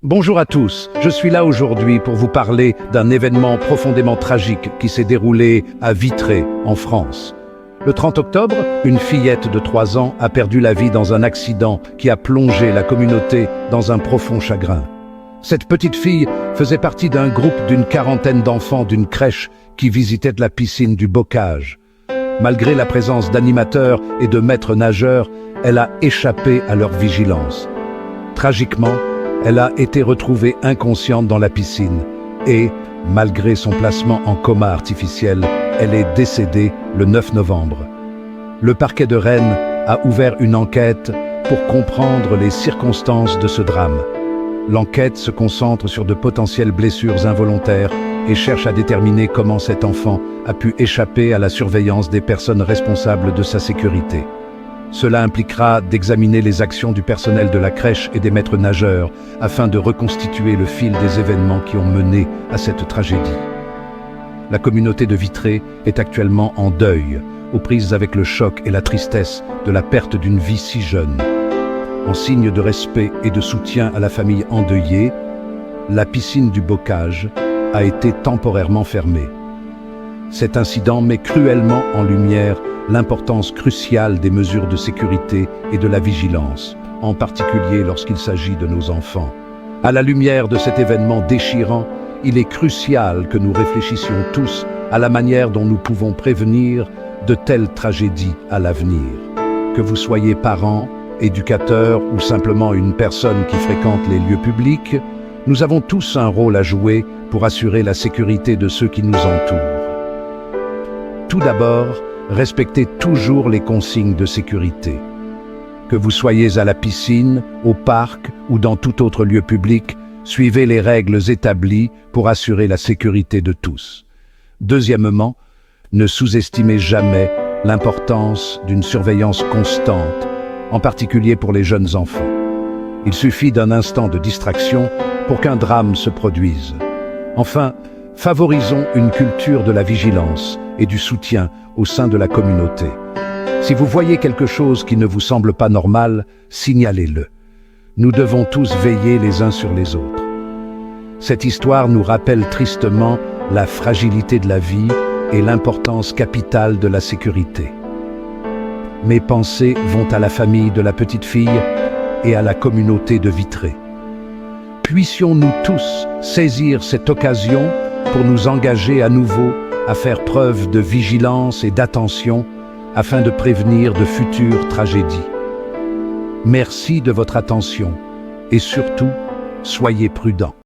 Bonjour à tous, je suis là aujourd'hui pour vous parler d'un événement profondément tragique qui s'est déroulé à Vitré, en France. Le 30 octobre, une fillette de 3 ans a perdu la vie dans un accident qui a plongé la communauté dans un profond chagrin. Cette petite fille faisait partie d'un groupe d'une quarantaine d'enfants d'une crèche qui visitait la piscine du Bocage. Malgré la présence d'animateurs et de maîtres nageurs, elle a échappé à leur vigilance. Tragiquement, elle a été retrouvée inconsciente dans la piscine et, malgré son placement en coma artificiel, elle est décédée le 9 novembre. Le parquet de Rennes a ouvert une enquête pour comprendre les circonstances de ce drame. L'enquête se concentre sur de potentielles blessures involontaires et cherche à déterminer comment cet enfant a pu échapper à la surveillance des personnes responsables de sa sécurité. Cela impliquera d'examiner les actions du personnel de la crèche et des maîtres nageurs afin de reconstituer le fil des événements qui ont mené à cette tragédie. La communauté de Vitré est actuellement en deuil, aux prises avec le choc et la tristesse de la perte d'une vie si jeune. En signe de respect et de soutien à la famille endeuillée, la piscine du Bocage a été temporairement fermée. Cet incident met cruellement en lumière l'importance cruciale des mesures de sécurité et de la vigilance, en particulier lorsqu'il s'agit de nos enfants. À la lumière de cet événement déchirant, il est crucial que nous réfléchissions tous à la manière dont nous pouvons prévenir de telles tragédies à l'avenir. Que vous soyez parents, éducateurs ou simplement une personne qui fréquente les lieux publics, nous avons tous un rôle à jouer pour assurer la sécurité de ceux qui nous entourent. Tout d'abord, respectez toujours les consignes de sécurité. Que vous soyez à la piscine, au parc ou dans tout autre lieu public, suivez les règles établies pour assurer la sécurité de tous. Deuxièmement, ne sous-estimez jamais l'importance d'une surveillance constante, en particulier pour les jeunes enfants. Il suffit d'un instant de distraction pour qu'un drame se produise. Enfin, favorisons une culture de la vigilance et du soutien au sein de la communauté. Si vous voyez quelque chose qui ne vous semble pas normal, signalez-le. Nous devons tous veiller les uns sur les autres. Cette histoire nous rappelle tristement la fragilité de la vie et l'importance capitale de la sécurité. Mes pensées vont à la famille de la petite fille et à la communauté de Vitré. Puissions-nous tous saisir cette occasion pour nous engager à nouveau à faire preuve de vigilance et d'attention afin de prévenir de futures tragédies. Merci de votre attention et surtout, soyez prudents.